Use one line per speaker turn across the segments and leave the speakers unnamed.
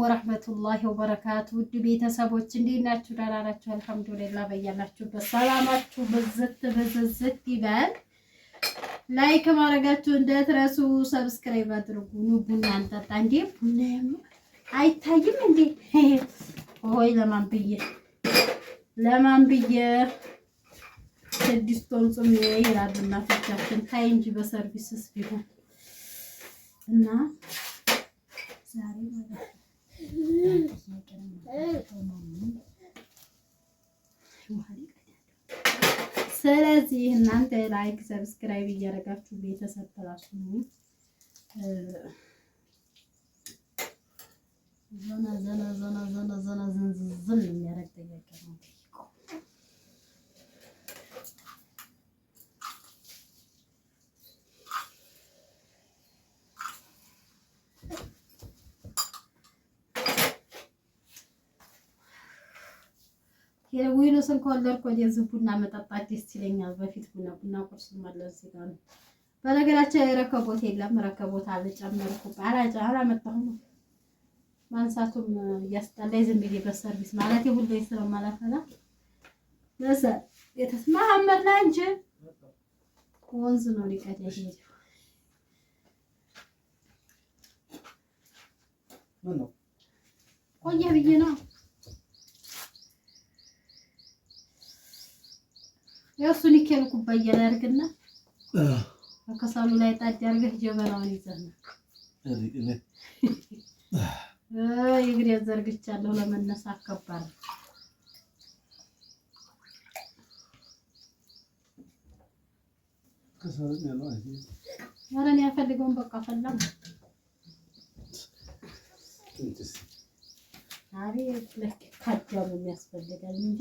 ወራህመቱላሂ ወበረካቱ ውድ ቤተሰቦች እንዴት ናችሁ? ደህና ናችሁ? አልሐምዱሊላህ። በያላችሁበት ሰላማችሁ ብዝት ይበል። ላይክ ማድረጋችሁ እንዳትረሱ፣ ሰብስክራይብ አድርጉ። ኑ ቡና እንጠጣ። እንዴ ቡና አይታይም እንዴ? ሆይ ለማን ብዬ ስድስቱን ጾም ይላሉ እናቶቻችን። ታይ እንጂ በሰርቪስስ ቢሆን እና ዛሬ ስለዚህ እናንተ ላይክ ሰብስክራይብ እያደረጋችሁ ቤተሰብ ተላሱ ነው። ዘና ዝንዝን የሚያደርግ ጥያቄ ነው። የዊኖስን ኮለር የዚህ ቡና መጠጣት ደስ ይለኛል። በፊት ቡና ቁርስ ማለት ሲጋር በነገራችን የረከቦት የለም። ረከቦት አልጨመርኩ አላመጣሁም። ማንሳቱም ያስጠላኝ ዝም ብዬ በሰርቪስ ማለት ሁሉ ስለማላፈላ ለዛ የተስማማመር ላይ እንጂ ወንዝ ነው ሊቀድ ይሄ ነው ቆየ ብዬ ነው ያሱን ይከል ኩባያ ላይ አድርግና ከሳሉ ላይ ጣድ አድርገህ ጀበናውን ይዘህ ይግሬ ዘርግቻለሁ። ለመነሳት ከባድ ከሳሉ ያለው አይደል? ያረን ያፈልገውን በቃ ፈላም አሪፍ ለክ ካጃሉ የሚያስፈልጋል እንጂ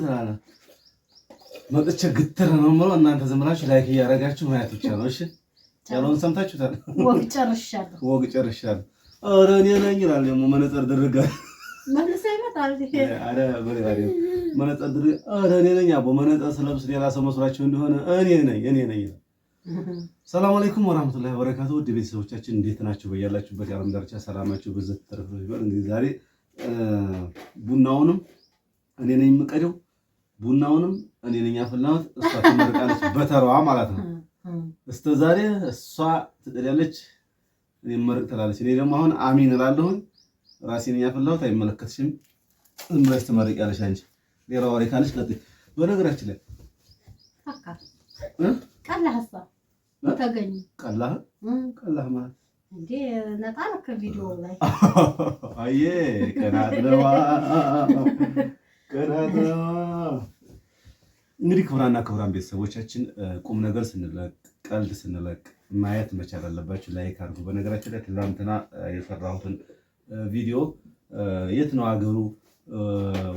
ታላ መጥቼ ግትር ነው ማለት እናንተ ዝም ብላችሁ ላይክ እያደረጋችሁ ማየት ብቻ ነው። እሺ ያለውን ሰምታችሁታል። ወግ ጨርሻለሁ። ኧረ እኔ ነኝ ይላል ደግሞ መነጽር ድርጋ መልሰ ይመጣል። አረ በሬ መነጽር ድርጋ ኧረ እኔ ነኝ አቦ መነጽር ስለብስ ሌላ ሰው መስሏችሁ እንደሆነ እኔ ነኝ። ሰላም አለይኩም ወራህመቱላሂ ወበረካቱ ውድ ቤተሰቦቻችን እንዴት ናችሁ? በያላችሁበት የዓለም ዳርቻ ሰላማችሁ ብዝት ተረፍሮ ይበል። እንግዲህ ዛሬ ቡናውንም እኔ ነኝ የምቀደው፣ ቡናውንም እኔ ነኝ ያፈላሁት። እሷ ትመርቃለች በተራዋ ማለት ነው። እስከ ዛሬ እሷ ትቀዳለች፣ እኔ መርቅ ትላለች። እኔ ደግሞ አሁን አሚን እላለሁኝ። ራሴ ነኝ ያፈላሁት፣ አይመለከትሽም። ዝም ብለሽ ትመርቂያለሽ አንቺ። ሌላ ወሬ ካለሽ ቀጥይ። በነገራችን ላይ ቀላህሳ ተገኘ ቀላህ ማለት እንዴ ነጣለ ከቪዲዮ ላይ አዬ ቀናድለዋ እንግዲህ ክቡራን ቤተሰቦቻችን ቁም ነገር ስንለቅ ቀልድ ስንለቅ ማየት መቻል አለባችሁ። ላይክ አድርጉ። በነገራችን ላይ ትናንትና የሰራሁትን ቪዲዮ የት ነው አገሩ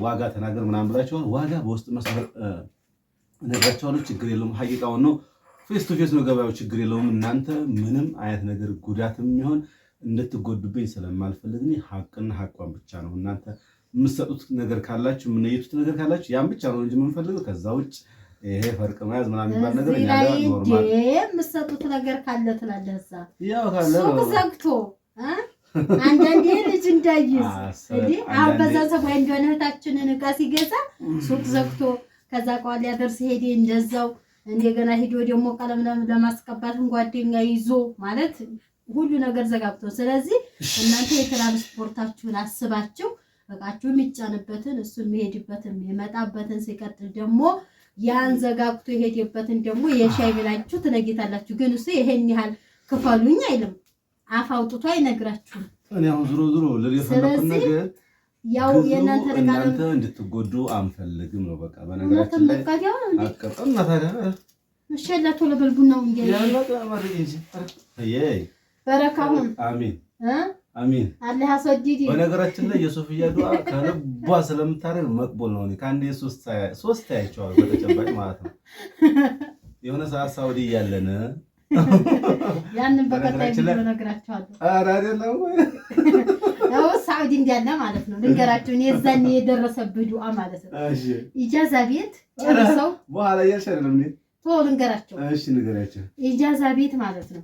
ዋጋ ተናገር ምናምን ብላችኋል። ዋጋ በውስጥ መስመር ነግራችኋለሁ። ችግር የለውም። ሀቂቃውን ነው። ፌስ ቱ ፌስ ነው ገበያው። ችግር የለውም። እናንተ ምንም አይነት ነገር ጉዳትም ይሆን እንድትጎዱብኝ ስለማልፈልግ ሀቅና ሀቋን ብቻ ነው እናንተ የምትሰጡት ነገር ካላችሁ የምንይቱት ነገር ካላችሁ ያን ብቻ ነው እንጂ የምንፈልገው። ከዛ ውጭ ይሄ ፈርቅ መያዝ ምናምን የሚባል ነገር እኛ ጋር ኖርማል የምትሰጡት ነገር ካለ ትላለህ። እዛ ያው ካለ ሱቅ ዘግቶ አንዳንዴ ልጅ እንዳይዝ እንዴ አሁን በዛ ሰባይ እንደሆነ እህታችንን ዕቃ ሲገዛ ሱቅ ዘግቶ ከዛ ቋል ያደርስ ሄዴ እንደዛው እንደገና ሄዶ ደግሞ ቀለም ለማስቀባት ጓደኛ ይዞ ማለት ሁሉ ነገር ዘጋብቶ፣ ስለዚህ እናንተ የትራንስፖርታችሁን አስባችሁ በቃችሁ የሚጫንበትን እሱ የሚሄድበትን የመጣበትን ሲቀጥል ደግሞ ያን ዘጋግቶ የሄደበትን ደግሞ የሻይ ብላችሁ ትነግታላችሁ። ግን እሱ ይሄን ያህል ክፈሉኝ አይልም። አፍ አውጥቶ አይነግራችሁም። እኔ አሁን ዞሮ ለየፈለኩት ነገር ያው እናንተ እንድትጎዱ አንፈልግም ነው በቃ። በነገራችን ላይ አቀጥና ታዲያ እሸላቶ ለበልቡናው እንዴ ያለው ማረግ እንጂ አይ በረካሁን አሚን አሚን አላህ ያስወድድ። በነገራችን ላይ የሶፊያ ዱዓ ከልቧ ስለምታረግ መቅቦል ነው። ካንዴ ሶስት ያይቻው በተጨባጭ ማለት ነው። የሆነ ሰዓት ሳውዲ ያለነ ያንን በቀጣይ ቪዲዮ ነግራችኋለሁ። ኧረ አይደለም ወይ ያው ሳውዲ እንዳለ ማለት ነው። ልንገራችሁ እኔ እዛኔ የደረሰብህ ዱዓ ማለት ነው። እሺ ኢጃዛ ቤት ጨርሰው በኋላ ያልሻለም እንዴ ቶሎ ልንገራቸው። እሺ ንገራቸው። ኢጃዛ ቤት ማለት ነው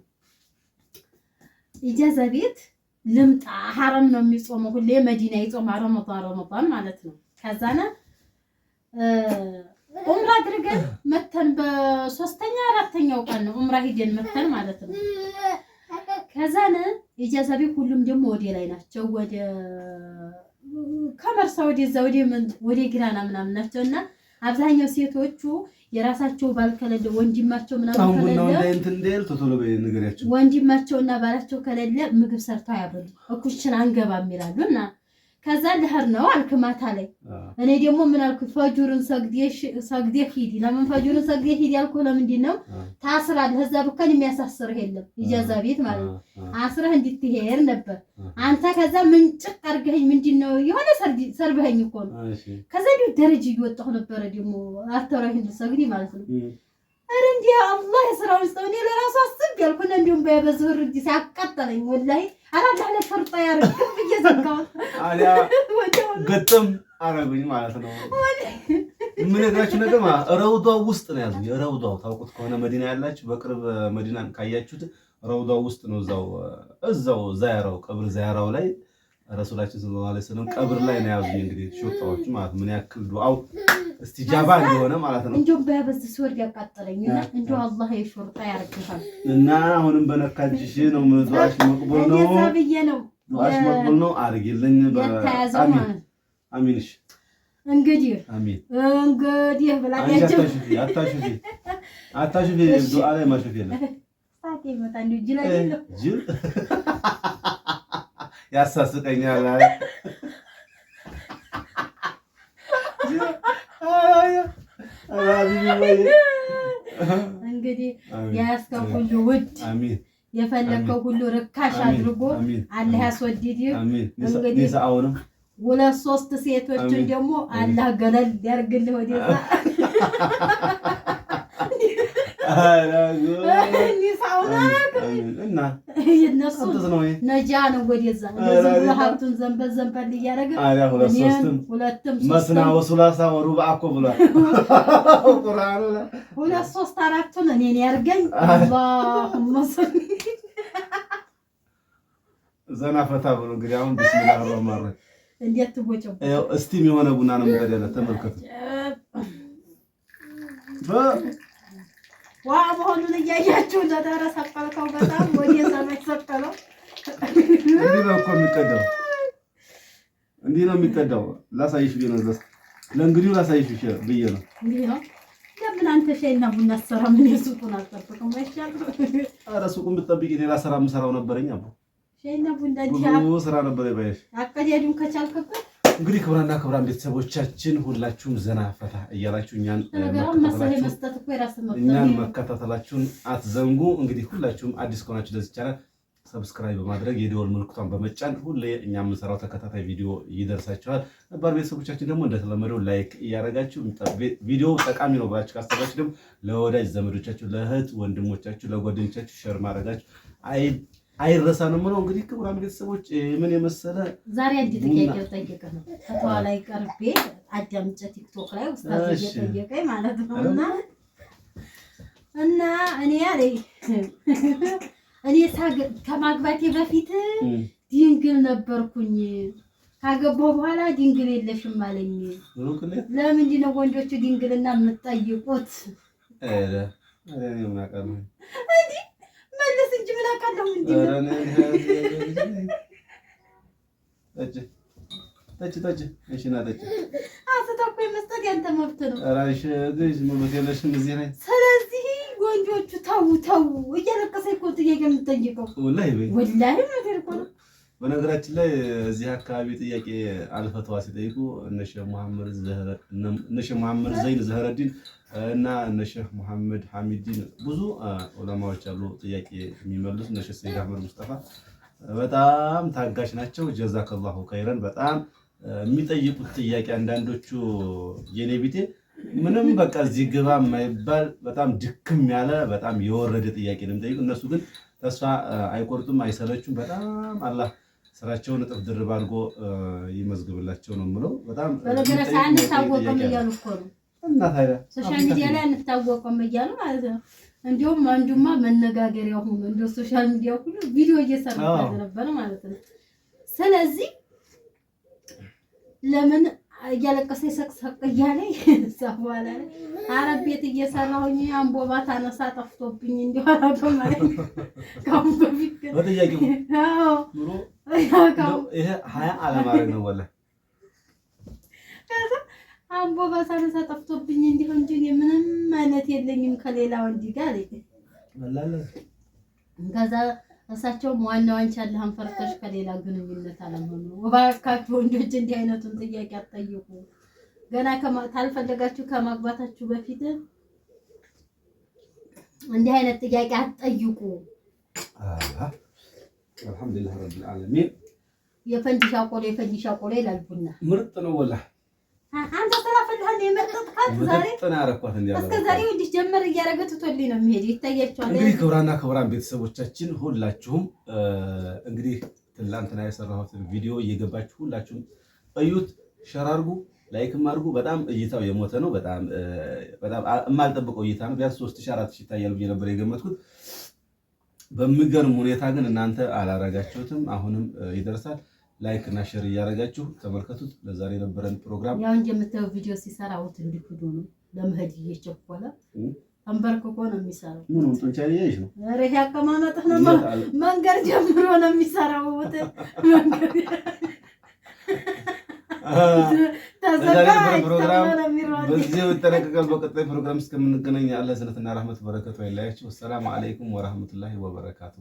ኢጃዛ ቤት ልምጣ ሐረም ነው የሚጾመው ሁሌ መዲና ይጾማል ረመዳን ማለት ነው። ከዛና ኡምራ አድርገን መተን በሶስተኛ አራተኛው ቀን ነው ኡምራ ሂደን መተን ማለት ነው። ከዛና ኢጃዛ ቤት ሁሉም ደግሞ ወደ ላይ ናቸው ወደ ከመርሳ ወደ ግራና ምናምን ናቸውና አብዛኛው ሴቶቹ የራሳቸው ባል ከሌለ ወንድማቸው ምናምን ከሌለ ወንድማቸውና ባላቸው ከሌለ ምግብ ሰርተው ያበሉ እኩሽን አንገባም ይላሉና ከዛ ለህር ነው አልክ ማታ ላይ እኔ ደግሞ ምን አልኩ ፈጁርን ሰግዴ ሂድ ለምን ፈጁርን ሰግዴ ሂድ ያልኩ ለምንድን ነው ታስራለህ እዛ ብከን የሚያሳስርህ የለም ኢጃዛ ቤት ማለት ነው አስረህ እንድትሄድ ነበር አንተ ከዛ ምንጭቅ አርገኝ ምንድነው የሆነ ሰርበኸኝ እኮ ነው ከዛ ዲው ደረጃ ይወጣው ነበር ደግሞ አተራህ ሰግዲ ማለት ነው አረ እንዴ አላህ የሰራው ነው ለራሱ አስብ ያልኩና እንዲሁም በበዝህር እንዲ ሲያቃጠለኝ ወላሂ አራዳለ ፈርጣ ያርክ በየዘጋው
አሊያ ገጥም አረጉኝ ማለት ነው። ምን ነገራችሁ ነገር ረውዳው ውስጥ ነው ያዙኝ። ረውዳው ታውቁት ከሆነ መዲና ያላችሁ በቅርብ መዲናን ካያችሁት ረውዳው ውስጥ ነው እዛው ዛያራው ቀብር ዛያራው ላይ ረሱላችን ሰለላሁ ዐለይሂ ወሰለም ቀብር ላይ ነው ያዙኝ። እንግዲህ ሾጣዎች ማለት ምን ያክል ዱዓው እስቲጃባ እንደሆነ ማለት ነው።
እንዴው በያበዝ ሲወርድ ያቃጠለኝና እንዴው አላህ የሾርጣ ያርግሃል
እና አሁንም በነካጅሽ ነው ዱዓሽ መቅቡል ነው
የዛብዬ ነው
ዱዓሽ መቅቡል ነው አርግልኝ
አሚን
አሚንሽ
እንግዲህ
አሚን
እንግዲህ ብላኛችሁ
አታሽፊ ዱዓ ላይ ማሽፊ የለም
ሳቴ መጣ እንዴ ጅል
ያሳስቀኛል
እንግዲህ ያስከው ሁሉ ውድ አሜን የፈለከው ሁሉ ርካሽ አድርጎ አላህ ያስወድድ እንግዲህ
ሰአውንም
ሁለት ሶስት ሴቶችን ደግሞ አላህ ገለል ያርግልህ ወዲያ
እና
እነሱ ነጃ ነው ወዲያዛ ሀብቱን ዘንበል እያደረገ ሁለትም
መስና ወሱላሳ ወሩባ እኮ ብሏል ቁርአኑ ላይ
ሁለት ሶስት አራቱን እኔን ያርገኝ አላሁመ ሰል
ዘና ፈታ ብሎ እንግዲህ አሁን ቢስሚላህ ረህማን ረሂም
እንዴት ትቦጨው
እስቲም የሆነ ቡና ነው የምትደለ ተመልከቱ
መሆኑን እያያችሁ ለደረሰ ሰቀልከው በጣም ወደ ሰማይ ሰቀለው
እንዲህ ነው የሚቀዳው ላሳይሽ ብዬ ነው ለእንግዲህ ላሳይሽ ብዬ ነው
እንዲህ ነው ለምን አንተ ሻይና ቡና ሰራ ምን የሱቁን አልጠብቅም አይሻል
ኧረ ሱቁን ብትጠብቂ ሌላ ስራ የምሰራው ነበረኝ አቦ
ሻይና ቡና
ብዙ ስራ ነበር ባይሽ
አቀዲያዱን ከቻልከበት
እንግዲህ ክብራን ቤተሰቦቻችን ሁላችሁም ዘና ፈታ እያላችሁ እኛን መከታተላችሁን አትዘንጉ። እንግዲህ ሁላችሁም አዲስ ከሆናችሁ ለዚህ ቻናል ሰብስክራይብ በማድረግ የደወል ምልክቷን በመጫን ሁሌ እኛ የምንሰራው ተከታታይ ቪዲዮ ይደርሳችኋል። ነባር ቤተሰቦቻችን ደግሞ እንደተለመደው ላይክ እያደረጋችሁ ቪዲዮ ጠቃሚ ነው ብላችሁ ካሰባችሁ ደግሞ ለወዳጅ ዘመዶቻችሁ፣ ለእህት ወንድሞቻችሁ፣ ለጓደኞቻችሁ ሼር ማድረጋችሁ አይረሳ ነው የምለው። እንግዲህ ክቡራን ቤተሰቦች ምን የመሰለ
ዛሬ አንድ ጥያቄ ጠይቀ ነው ከተዋ ላይ ቀርቤ አዳምጬ ቲክቶክ ላይ ኡስታዝ እየጠየቀኝ ማለት ነውና እኔ ከማግባቴ በፊት ድንግል ነበርኩኝ ካገባሁ በኋላ ድንግል የለሽም አለኝ። ለምንድን ነው ወንዶቹ ድንግልና የምትጠይቁት? መለስ እንጂ ምን አውቃለሁ።
ጠጭ እሺ ና ጠጭ
አስተታኮ መስጠት ያንተ መብት ነው።
ራሽ ግዝ መብት የለሽም እዚህ ላይ።
ስለዚህ ወንዶቹ ተው እያለቀሰ እኮ ጥያቄ የምትጠይቀው ወላሂ ነው።
በነገራችን ላይ እዚህ አካባቢ ጥያቄ አልፈተዋ ሲጠይቁ እነ ሼህ መሐመድ ዘይን ዘህረዲን እና እነ ሼህ መሐመድ ሐሚዲን ብዙ ዑለማዎች አሉ ጥያቄ የሚመልሱ እነ ሼህ ሰይድ አህመድ ሙስጠፋ በጣም ታጋሽ ናቸው። ጀዛከላሁ ኸይረን። በጣም የሚጠይቁት ጥያቄ አንዳንዶቹ የኔ ቢጤ ምንም በቃ እዚህ ግባ የማይባል በጣም ድክም ያለ በጣም የወረደ ጥያቄ ነው የሚጠይቁ። እነሱ ግን ተስፋ አይቆርጡም፣ አይሰለቹም። በጣም አላህ ስራቸውን እጥፍ ድርብ አድርጎ ይመዝግብላቸው ነው የምለው። በጣም
በነገራችን አንታወቅም እያሉ እኮ ነው እና ታዲያ ሶሻል ሚዲያ ላይ አንታወቅም እያሉ ማለት ነው። እንዲሁም አንዱማ መነጋገሪያ ሆኖ እንደ ሶሻል ሚዲያ ሁሉ ቪዲዮ እየሰራ ነበር ማለት ነው። ስለዚህ ለምን እያለቀሰ ሰቅሰቅ እያለ ሰዋላ አረብ ቤት እየሰራሁኝ አንቦባ ታነሳ ጠፍቶብኝ እንዲወራዶ ማለት ነው። ካም በፊት
ወደያቂው ኑሮ ይሄ 20 አለማረግ ነው ወላ
አንቦባ ታነሳ ጠፍቶብኝ እንዲሁ እንጂ ምንም ማለት የለኝም ከሌላ ወንድ ጋር
ወላላ
ከዛ እሳቸውም ዋናው አንቺ አላህን ፈርተሽ ከሌላ ግንኙነት አለመሆኑ ወባካችሁ ወንዶች እንዲህ አይነቱን ጥያቄ አትጠይቁ። ገና ካልፈለጋችሁ ከማግባታችሁ በፊት እንዲህ አይነት ጥያቄ አትጠይቁ።
አልሐምዱሊላህ ረብል ዓለሚን።
የፈንዲሻ ቆሎ ይላል ቡና
ምርጥ ነው ወላ
አንተ ተራፈልህ የመጣጥካት ዛሬ
ተናረኳት እንዲያለው
እስከ ዛሬ ወዲህ ጀመር እያደረገ ትቶልኝ ነው የሚሄድ ይታያችኋል።
እንግዲህ ክብራን ቤተሰቦቻችን ሁላችሁም እንግዲህ ትላንትና የሰራሁትን ቪዲዮ እየገባችሁ ሁላችሁም እዩት፣ ሸር አድርጉ፣ ላይክም አድርጉ። በጣም እይታው የሞተ ነው። በጣም የማልጠብቀው እይታ ነው። ቢያንስ 3000 4000 ይታያል ብዬ ነበር የገመትኩት። በሚገርም ሁኔታ ግን እናንተ አላረጋችሁትም። አሁንም ይደርሳል። ላይክ እና ሼር እያደረጋችሁ ተመልከቱት። ለዛሬ የነበረን ፕሮግራም
ያው እንጂ የምታየው ቪዲዮ ሲሰራ አውት እንዲኩዱ ነው። ለመሄድ እየቸኮለ ተንበርክኮ ነው የሚሰራው።
ምንም ጡንቻ ይያይሽ ነው።
ኧረ ያከማመጥህ ነው። መንገድ ጀምሮ ነው የሚሰራው። መንገድ
ተዘጋ ፕሮግራም በዚህ ተጠናቀቀ። በቀጣይ ፕሮግራም እስከምንገናኝ አላህ ሰላምና ረህመት በረከቱ አይለያችሁ። ሰላም አለይኩም ወራህመቱላሂ ወበረካቱ።